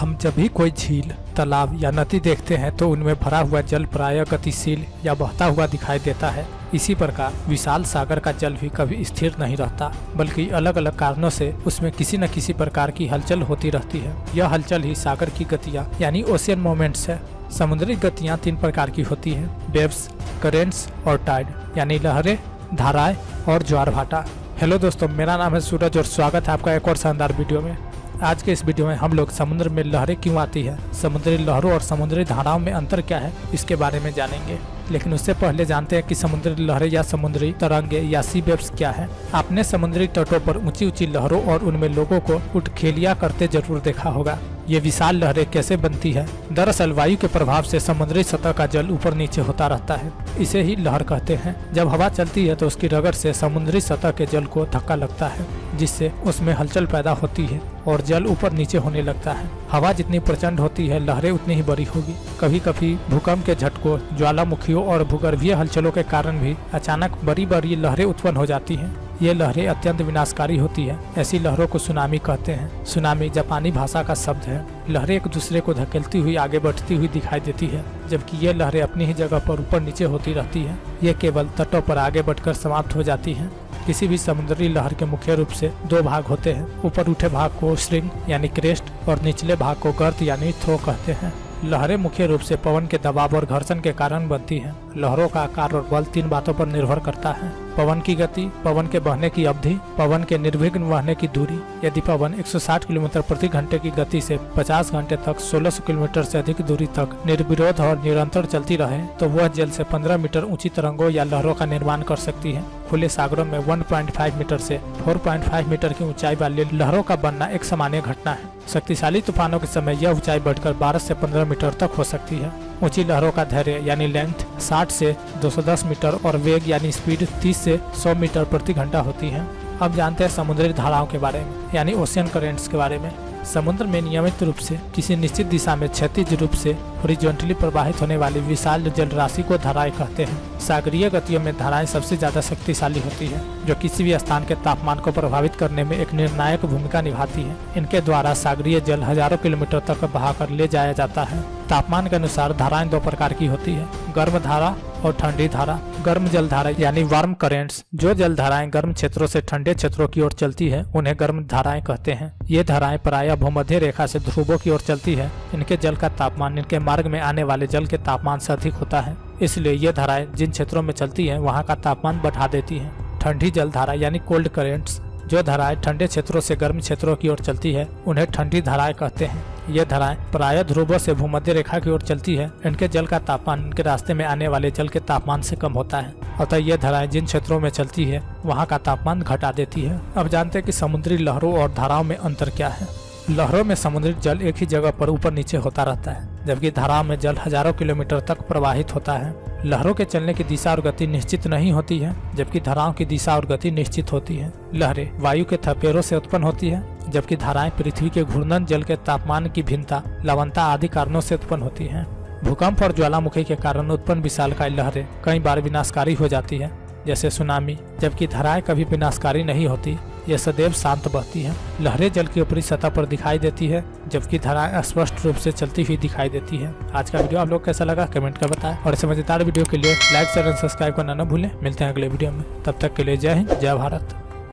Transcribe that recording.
हम जब भी कोई झील, तालाब या नदी देखते हैं तो उनमें भरा हुआ जल प्रायः गतिशील या बहता हुआ दिखाई देता है। इसी प्रकार विशाल सागर का जल भी कभी स्थिर नहीं रहता, बल्कि अलग अलग कारणों से उसमें किसी न किसी प्रकार की हलचल होती रहती है। यह हलचल ही सागर की गतियाँ यानी ओशियन मोमेंट्स है। समुद्री गतियाँ 3 प्रकार की होती हैं: वेव्स, करेंट्स और टाइड यानी लहरें, धाराएं और ज्वार भाटा। हेलो दोस्तों, मेरा नाम है सूरज और स्वागत है आपका एक और शानदार वीडियो में। आज के इस वीडियो में हम लोग समुद्र में लहरें क्यों आती है, समुद्री लहरों और समुद्री धाराओं में अंतर क्या है, इसके बारे में जानेंगे। लेकिन उससे पहले जानते हैं कि समुद्री लहरें या समुद्री तरंगे या सी वेव्स क्या है। आपने समुद्री तटों पर ऊंची ऊंची लहरों और उनमें लोगों को उठखेलिया करते जरूर देखा होगा। ये विशाल लहरें कैसे बनती है? दरअसल वायु के प्रभाव से समुद्री सतह का जल ऊपर नीचे होता रहता है, इसे ही लहर कहते हैं। जब हवा चलती है तो उसकी रगड़ से समुद्री सतह के जल को धक्का लगता है, जिससे उसमें हलचल पैदा होती है और जल ऊपर नीचे होने लगता है। हवा जितनी प्रचंड होती है, लहरें उतनी ही बड़ी होगी। कभी कभी भूकंप के झटकों, ज्वालामुखियों और भूगर्भीय हलचलों के कारण भी अचानक बड़ी बड़ी लहरें उत्पन्न हो जाती हैं। ये लहरें अत्यंत विनाशकारी होती है। ऐसी लहरों को सुनामी कहते हैं। सुनामी जापानी भाषा का शब्द है। लहरें एक दूसरे को धकेलती हुई आगे बढ़ती हुई दिखाई देती है, जबकि ये लहरें अपनी ही जगह पर ऊपर नीचे होती रहती है। ये केवल तटों पर आगे बढ़कर समाप्त हो जाती है। किसी भी समुद्री लहर के मुख्य रूप से 2 भाग होते हैं। ऊपर उठे भाग को श्रिंग यानी क्रेस्ट और निचले भाग को गर्त यानी थ्रो कहते हैं। लहरें मुख्य रूप से पवन के दबाव और घर्षण के कारण बनती हैं। लहरों का आकार और बल 3 बातों पर निर्भर करता है: पवन की गति, पवन के बहने की अवधि, पवन के निर्विघ्न बहने की दूरी। यदि पवन 160 किलोमीटर प्रति घंटे की गति से 50 घंटे तक 1600 किलोमीटर से अधिक दूरी तक निर्विरोध और निरंतर चलती रहे तो वह जल से 15 मीटर ऊंची तरंगों या लहरों का निर्माण कर सकती है। खुले सागरों में 1.5 मीटर से 4.5 मीटर की ऊंचाई वाली लहरों का बनना एक सामान्य घटना है। शक्तिशाली तूफानों के समय यह ऊंचाई बढ़कर 12 से 15 मीटर तक हो सकती है। ऊंची लहरों का धैर्य यानी लेंथ 60 से 210 मीटर और वेग यानी स्पीड 30 से 100 मीटर प्रति घंटा होती है। अब जानते हैं समुद्री धाराओं के बारे में यानी ओशियन करेंट्स के बारे में। समुद्र में नियमित रूप से किसी निश्चित दिशा में क्षैतिज रूप से हॉरिजॉन्टली प्रवाहित होने वाली विशाल जल राशि को धाराएं कहते हैं। सागरीय गतियों में धाराएं सबसे ज्यादा शक्तिशाली होती है, जो किसी भी स्थान के तापमान को प्रभावित करने में एक निर्णायक भूमिका निभाती है। इनके द्वारा सागरीय जल हजारों किलोमीटर तक बहाकर ले जाया जाता है। तापमान के अनुसार धाराएं 2 प्रकार की होती है: गर्म धारा और ठंडी धारा। गर्म जल धारा यानी वार्म करेंट्स, जो जल धाराएं गर्म क्षेत्रों से ठंडे क्षेत्रों की ओर चलती है, उन्हें गर्म धाराएं कहते हैं। ये धाराएं प्रायः भूमध्य रेखा से ध्रुवों की ओर चलती है। इनके जल का तापमान इनके मार्ग में आने वाले जल के तापमान से अधिक होता है, इसलिए ये धाराएं जिन क्षेत्रों में चलती है वहाँ का तापमान बढ़ा देती है। ठंडी जल धारा यानी कोल्ड करेंट्स, जो धाराएं ठंडे क्षेत्रों से गर्म क्षेत्रों की ओर चलती है, उन्हें ठंडी धाराएं कहते हैं। ये धाराएं प्रायः ध्रुवों से भूमध्य रेखा की ओर चलती है। इनके जल का तापमान इनके रास्ते में आने वाले जल के तापमान से कम होता है, अतः ये धाराएं जिन क्षेत्रों में चलती है वहाँ का तापमान घटा देती है। अब जानते हैं कि समुद्री लहरों और धाराओं में अंतर क्या है। लहरों में समुद्री जल एक ही जगह पर ऊपर नीचे होता रहता है, जबकि धाराओं में जल हजारों किलोमीटर तक प्रवाहित होता है। लहरों के चलने की दिशा और गति निश्चित नहीं होती है, जबकि धाराओं की दिशा और गति निश्चित होती है। लहरें वायु के थपेड़ों से उत्पन्न होती है, जबकि धाराएं पृथ्वी के घूर्णन, जल के तापमान की भिन्नता, लवणता आदि कारणों से उत्पन्न होती है। भूकंप और ज्वालामुखी के कारण उत्पन्न विशालकाय लहरें कई बार विनाशकारी हो जाती है, जैसे सुनामी, जबकि धाराएं कभी विनाशकारी नहीं होती। यह सदैव शांत बहती है। लहरें जल की ऊपरी सतह पर दिखाई देती है, जबकि धाराएं स्पष्ट रूप से चलती हुई दिखाई देती है। आज का वीडियो आप लोग कैसा लगा कमेंट कर बताएं, और इस मजेदार वीडियो के लिए लाइक, शेयर और सब्सक्राइब करना न भूलें। मिलते हैं अगले वीडियो में, तब तक के लिए जय हिंद, जय भारत।